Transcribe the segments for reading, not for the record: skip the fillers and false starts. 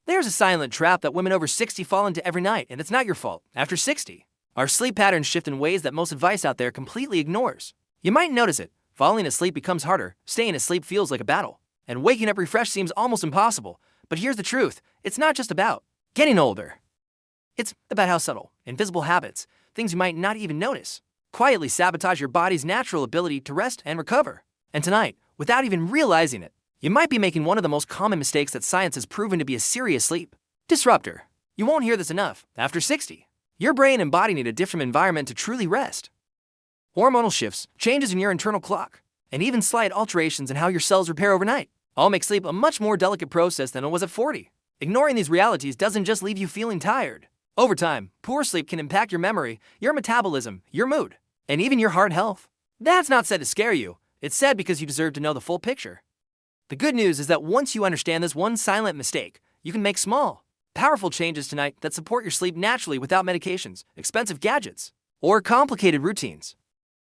There's a silent trap that women over 60 fall into every night, and it's not your fault. After 60, our sleep patterns shift in ways that most advice out there completely ignores. You might notice it. Falling asleep becomes harder, staying asleep feels like a battle, and waking up refreshed seems almost impossible. But here's the truth, it's not just about getting older. It's about how subtle, invisible habits, things you might not even notice, quietly sabotage your body's natural ability to rest and recover. And tonight, without even realizing it, you might be making one of the most common mistakes that science has proven to be a serious sleep disruptor. You won't hear this enough. After 60, your brain and body need a different environment to truly rest. Hormonal shifts, changes in your internal clock, and even slight alterations in how your cells repair overnight all make sleep a much more delicate process than it was at 40. Ignoring these realities doesn't just leave you feeling tired. Over time, poor sleep can impact your memory, your metabolism, your mood, and even your heart health. That's not said to scare you. It's said because you deserve to know the full picture. The good news is that once you understand this one silent mistake, you can make small, powerful changes tonight that support your sleep naturally without medications, expensive gadgets, or complicated routines.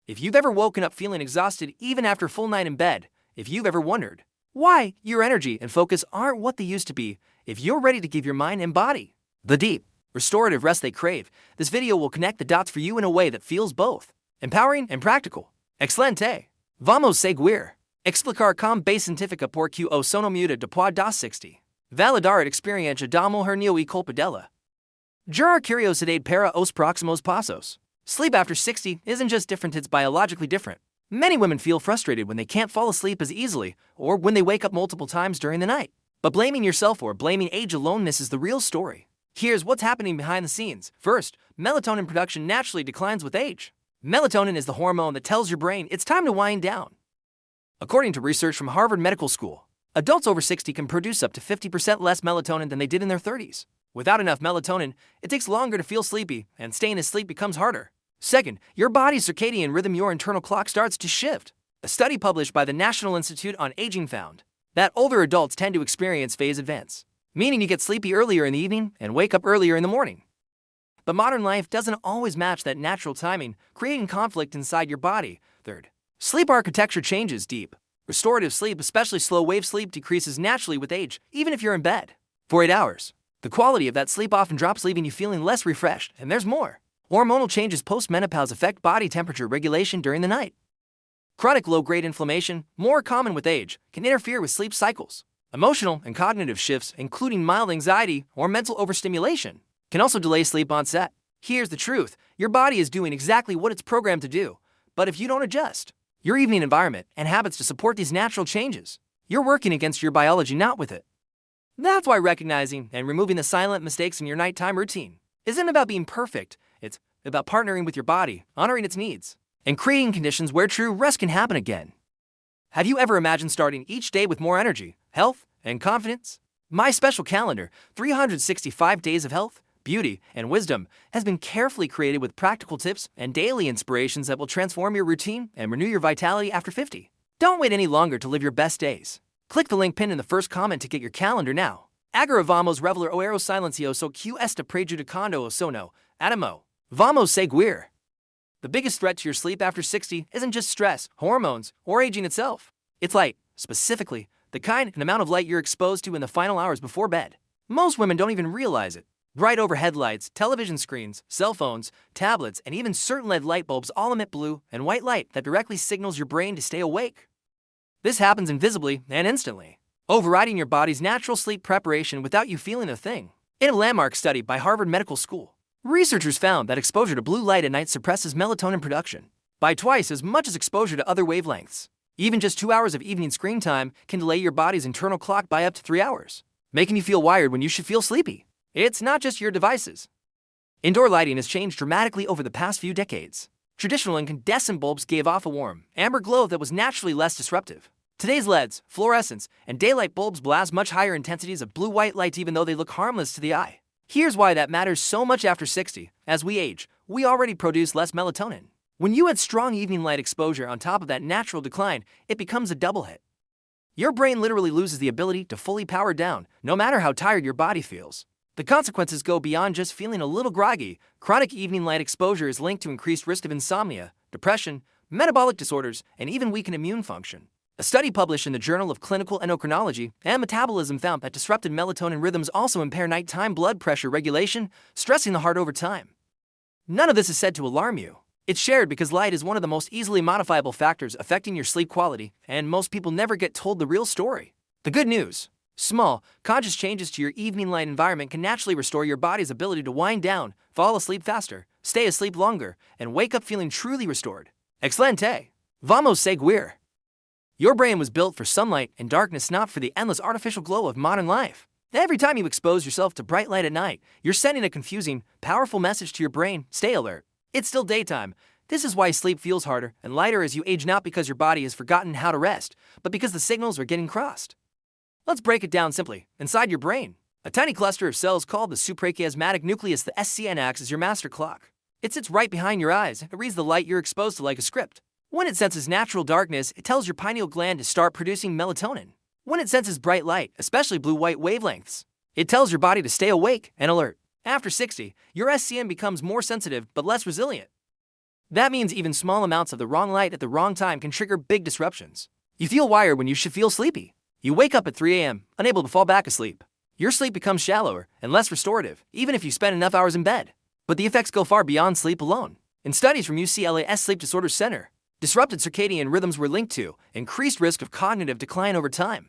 If you've ever woken up feeling exhausted even after a full night in bed, if you've ever wondered why your energy and focus aren't what they used to be, if you're ready to give your mind and body the deep, restorative rest they crave, this video will connect the dots for you in a way that feels both empowering and practical. Excelente! Vamos seguir. Explicar com base científica porque o sono muda depois das 60. Validar a experiência da mulher e culpa dela. Gerar curiosidade para os próximos passos. Sleep after 60 isn't just different, it's biologically different. Many women feel frustrated when they can't fall asleep as easily or when they wake up multiple times during the night. But blaming yourself or blaming age alone misses the real story. Here's what's happening behind the scenes. First, melatonin production naturally declines with age. Melatonin is the hormone that tells your brain it's time to wind down. According to research from Harvard Medical School, adults over 60 can produce up to 50% less melatonin than they did in their 30s. Without enough melatonin, it takes longer to feel sleepy, and staying asleep becomes harder. Second, your body's circadian rhythm, your internal clock, starts to shift. A study published by the National Institute on Aging found that older adults tend to experience phase advance, meaning you get sleepy earlier in the evening and wake up earlier in the morning. But modern life doesn't always match that natural timing, creating conflict inside your body. Third, sleep architecture changes deep. Restorative sleep, especially slow-wave sleep, decreases naturally with age, even if you're in bed for 8 hours. The quality of that sleep often drops, leaving you feeling less refreshed. And there's more. Hormonal changes post-menopause affect body temperature regulation during the night. Chronic low-grade inflammation, more common with age, can interfere with sleep cycles. Emotional and cognitive shifts, including mild anxiety or mental overstimulation, can also delay sleep onset. Here's the truth. Your body is doing exactly what it's programmed to do. But if you don't adjust your evening environment and habits to support these natural changes, you're working against your biology, not with it. That's why recognizing and removing the silent mistakes in your nighttime routine isn't about being perfect. It's about partnering with your body, honoring its needs, and creating conditions where true rest can happen again. Have you ever imagined starting each day with more energy, health, and confidence? My special calendar, 365 Days of Health, Beauty, and Wisdom, has been carefully created with practical tips and daily inspirations that will transform your routine and renew your vitality after 50. Don't wait any longer to live your best days. Click the link pinned in the first comment to get your calendar now. Agora vamos revelar o silencioso que está prejudicando o sono. Adamo. Vamos seguir. The biggest threat to your sleep after 60 isn't just stress, hormones, or aging itself. It's light, specifically the kind and amount of light you're exposed to in the final hours before bed. Most women don't even realize it. Bright overhead lights, television screens, cell phones, tablets, and even certain LED light bulbs all emit blue and white light that directly signals your brain to stay awake. This happens invisibly and instantly, overriding your body's natural sleep preparation without you feeling a thing. In a landmark study by Harvard Medical School, researchers found that exposure to blue light at night suppresses melatonin production by twice as much as exposure to other wavelengths. Even just 2 hours of evening screen time can delay your body's internal clock by up to 3 hours, making you feel wired when you should feel sleepy. It's not just your devices. Indoor lighting has changed dramatically over the past few decades. Traditional incandescent bulbs gave off a warm, amber glow that was naturally less disruptive. Today's LEDs, fluorescents, and daylight bulbs blast much higher intensities of blue-white light even though they look harmless to the eye. Here's why that matters so much after 60. As we age, we already produce less melatonin. When you add strong evening light exposure on top of that natural decline, it becomes a double hit. Your brain literally loses the ability to fully power down, no matter how tired your body feels. The consequences go beyond just feeling a little groggy. Chronic evening light exposure is linked to increased risk of insomnia, depression, metabolic disorders, and even weakened immune function. A study published in the Journal of Clinical Endocrinology and Metabolism found that disrupted melatonin rhythms also impair nighttime blood pressure regulation, stressing the heart over time. None of this is said to alarm you. It's shared because light is one of the most easily modifiable factors affecting your sleep quality, and most people never get told the real story. The good news: small, conscious changes to your evening light environment can naturally restore your body's ability to wind down, fall asleep faster, stay asleep longer, and wake up feeling truly restored. Excelente! Vamos seguir! Your brain was built for sunlight and darkness, not for the endless artificial glow of modern life. Every time you expose yourself to bright light at night, you're sending a confusing, powerful message to your brain: stay alert. It's still daytime. This is why sleep feels harder and lighter as you age, not because your body has forgotten how to rest, but because the signals are getting crossed. Let's break it down simply. Inside your brain, a tiny cluster of cells called the suprachiasmatic nucleus, the SCN, acts as your master clock. It sits right behind your eyes. It reads the light you're exposed to like a script. When it senses natural darkness, it tells your pineal gland to start producing melatonin. When it senses bright light, especially blue-white wavelengths, it tells your body to stay awake and alert. After 60, your SCN becomes more sensitive but less resilient. That means even small amounts of the wrong light at the wrong time can trigger big disruptions. You feel wired when you should feel sleepy. You wake up at 3 a.m., unable to fall back asleep. Your sleep becomes shallower and less restorative, even if you spend enough hours in bed. But the effects go far beyond sleep alone. In studies from UCLA's Sleep Disorders Center, disrupted circadian rhythms were linked to increased risk of cognitive decline over time,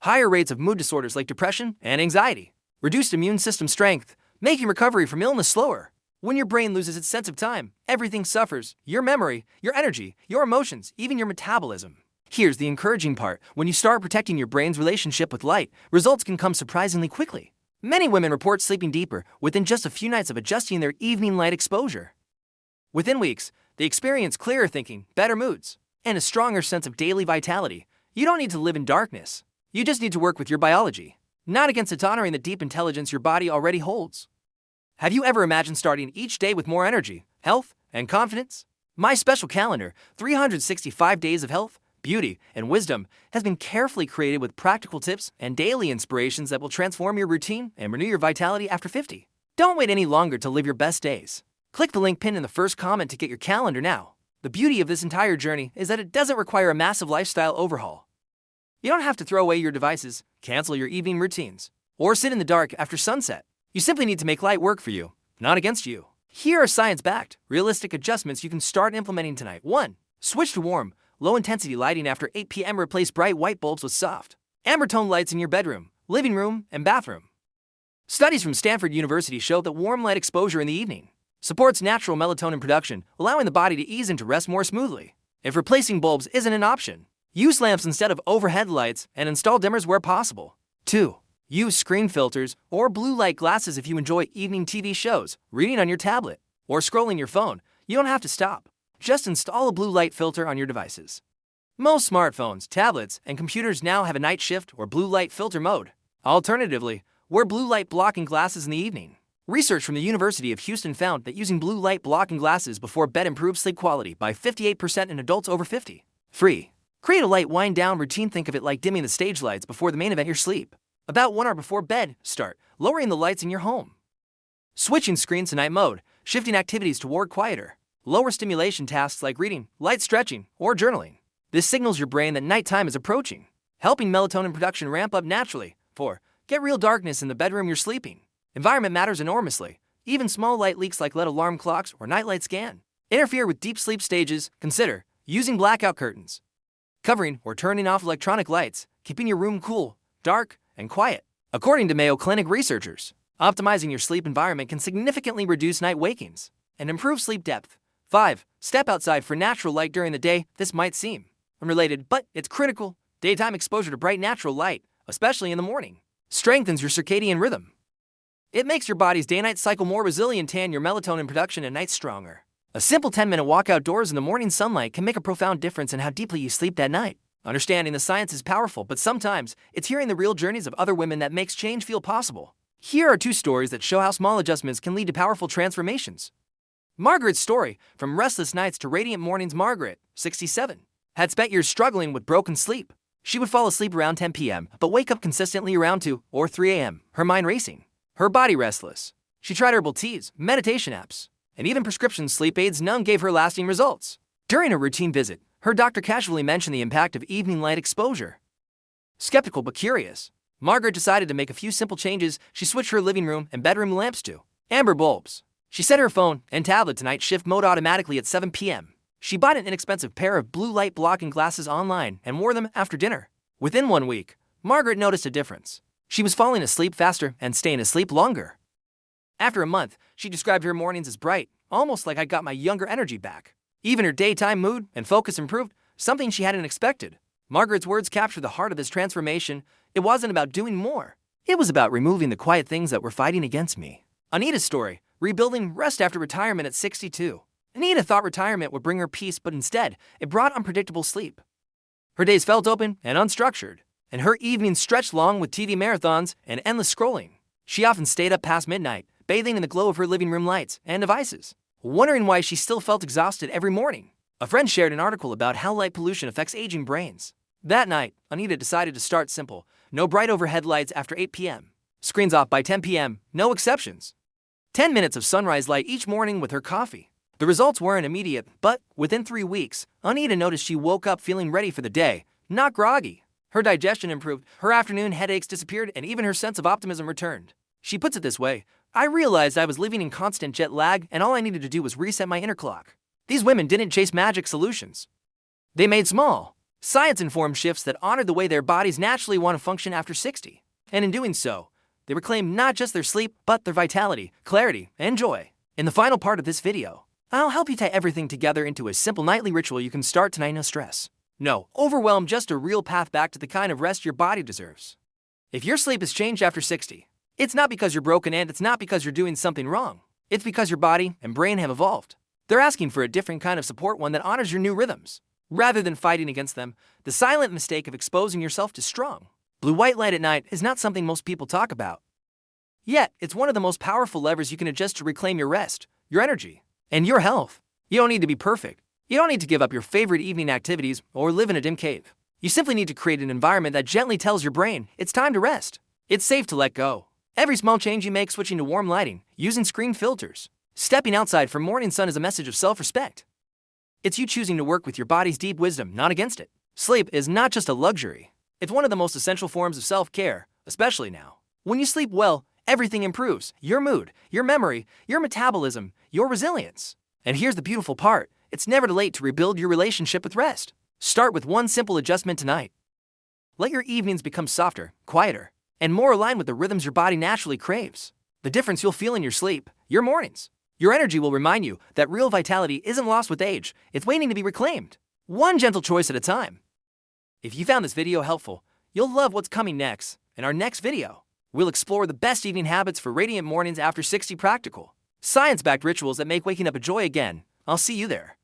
higher rates of mood disorders like depression and anxiety, reduced immune system strength, making recovery from illness slower. When your brain loses its sense of time, everything suffers: your memory, your energy, your emotions, even your metabolism. Here's the encouraging part: when you start protecting your brain's relationship with light, results can come surprisingly quickly. Many women report sleeping deeper within just a few nights of adjusting their evening light exposure. Within weeks, they experience clearer thinking, better moods, and a stronger sense of daily vitality. You don't need to live in darkness. You just need to work with your biology, not against it, honoring the deep intelligence your body already holds. Have you ever imagined starting each day with more energy, health, and confidence? My special calendar, 365 Days of Health, Beauty, and Wisdom, has been carefully created with practical tips and daily inspirations that will transform your routine and renew your vitality after 50. Don't wait any longer to live your best days. Click the link pinned in the first comment to get your calendar now. The beauty of this entire journey is that it doesn't require a massive lifestyle overhaul. You don't have to throw away your devices, cancel your evening routines, or sit in the dark after sunset. You simply need to make light work for you, not against you. Here are science-backed, realistic adjustments you can start implementing tonight. 1. Switch to warm, low-intensity lighting after 8 p.m. Replace bright white bulbs with soft, amber tone lights in your bedroom, living room, and bathroom. Studies from Stanford University show that warm light exposure in the evening supports natural melatonin production, allowing the body to ease into rest more smoothly. If replacing bulbs isn't an option, use lamps instead of overhead lights and install dimmers where possible. 2. Use screen filters or blue light glasses if you enjoy evening TV shows, reading on your tablet, or scrolling your phone. You don't have to stop. Just install a blue light filter on your devices. Most smartphones, tablets, and computers now have a night shift or blue light filter mode. Alternatively, wear blue light blocking glasses in the evening. Research from the University of Houston found that using blue light blocking glasses before bed improves sleep quality by 58% in adults over 50. 3. Create a light wind down routine. Think of it like dimming the stage lights before the main event, your sleep. About 1 hour before bed, start lowering the lights in your home. Switching screens to night mode, shifting activities toward quieter, lower stimulation tasks like reading, light stretching, or journaling. This signals your brain that nighttime is approaching, helping melatonin production ramp up naturally. 4. Get real darkness in the bedroom you're sleeping. Environment matters enormously. Even small light leaks like LED alarm clocks or nightlights can interfere with deep sleep stages. Consider using blackout curtains, covering or turning off electronic lights, keeping your room cool, dark, and quiet. According to Mayo Clinic researchers, optimizing your sleep environment can significantly reduce night wakings and improve sleep depth. 5. Step outside for natural light during the day. This might seem unrelated, but it's critical. Daytime exposure to bright natural light, especially in the morning, strengthens your circadian rhythm. It makes your body's day-night cycle more resilient and your melatonin production at night stronger. A simple 10-minute walk outdoors in the morning sunlight can make a profound difference in how deeply you sleep that night. Understanding the science is powerful, but sometimes it's hearing the real journeys of other women that makes change feel possible. Here are 2 stories that show how small adjustments can lead to powerful transformations. Margaret's story, from restless nights to radiant mornings. Margaret, 67, had spent years struggling with broken sleep. She would fall asleep around 10 p.m., but wake up consistently around 2 or 3 a.m., her mind racing, her body restless. She tried herbal teas, meditation apps, and even prescription sleep aids. None gave her lasting results. During a routine visit, her doctor casually mentioned the impact of evening light exposure. Skeptical but curious, Margaret decided to make a few simple changes. She switched her living room and bedroom lamps to amber bulbs. She set her phone and tablet to night shift mode automatically at 7 p.m. She bought an inexpensive pair of blue light blocking glasses online and wore them after dinner. Within 1 week, Margaret noticed a difference. She was falling asleep faster and staying asleep longer. After a month, she described her mornings as bright, almost like I got my younger energy back. Even her daytime mood and focus improved, something she hadn't expected. Margaret's words captured the heart of this transformation. It wasn't about doing more. It was about removing the quiet things that were fighting against me. Anita's story, rebuilding rest after retirement at 62. Anita thought retirement would bring her peace, but instead, it brought unpredictable sleep. Her days felt open and unstructured, and her evenings stretched long with TV marathons and endless scrolling. She often stayed up past midnight, bathing in the glow of her living room lights and devices, wondering why she still felt exhausted every morning. A friend shared an article about how light pollution affects aging brains. That night, Anita decided to start simple. No bright overhead lights after 8 p.m. Screens off by 10 p.m., no exceptions. 10 minutes of sunrise light each morning with her coffee. The results weren't immediate, but within 3 weeks, Anita noticed she woke up feeling ready for the day, not groggy. Her digestion improved, her afternoon headaches disappeared, and even her sense of optimism returned. She puts it this way: I realized I was living in constant jet lag, and all I needed to do was reset my inner clock. These women didn't chase magic solutions. They made small, science-informed shifts that honored the way their bodies naturally want to function after 60. And in doing so, they reclaimed not just their sleep, but their vitality, clarity, and joy. In the final part of this video, I'll help you tie everything together into a simple nightly ritual you can start tonight. No stress, no overwhelm, just a real path back to the kind of rest your body deserves. If your sleep has changed after 60, it's not because you're broken, and it's not because you're doing something wrong. It's because your body and brain have evolved. They're asking for a different kind of support, one that honors your new rhythms. Rather than fighting against them, the silent mistake of exposing yourself to strong blue-white light at night is not something most people talk about. Yet, it's one of the most powerful levers you can adjust to reclaim your rest, your energy, and your health. You don't need to be perfect. You don't need to give up your favorite evening activities or live in a dim cave. You simply need to create an environment that gently tells your brain it's time to rest. It's safe to let go. Every small change you make, switching to warm lighting, using screen filters, stepping outside for morning sun, is a message of self-respect. It's you choosing to work with your body's deep wisdom, not against it. Sleep is not just a luxury. It's one of the most essential forms of self-care, especially now. When you sleep well, everything improves: your mood, your memory, your metabolism, your resilience. And here's the beautiful part: it's never too late to rebuild your relationship with rest. Start with one simple adjustment tonight. Let your evenings become softer, quieter, and more aligned with the rhythms your body naturally craves. The difference you'll feel in your sleep, your mornings, your energy will remind you that real vitality isn't lost with age, it's waiting to be reclaimed. One gentle choice at a time. If you found this video helpful, you'll love what's coming next. In our next video, we'll explore the best evening habits for radiant mornings after 60, practical, science-backed rituals that make waking up a joy again. I'll see you there.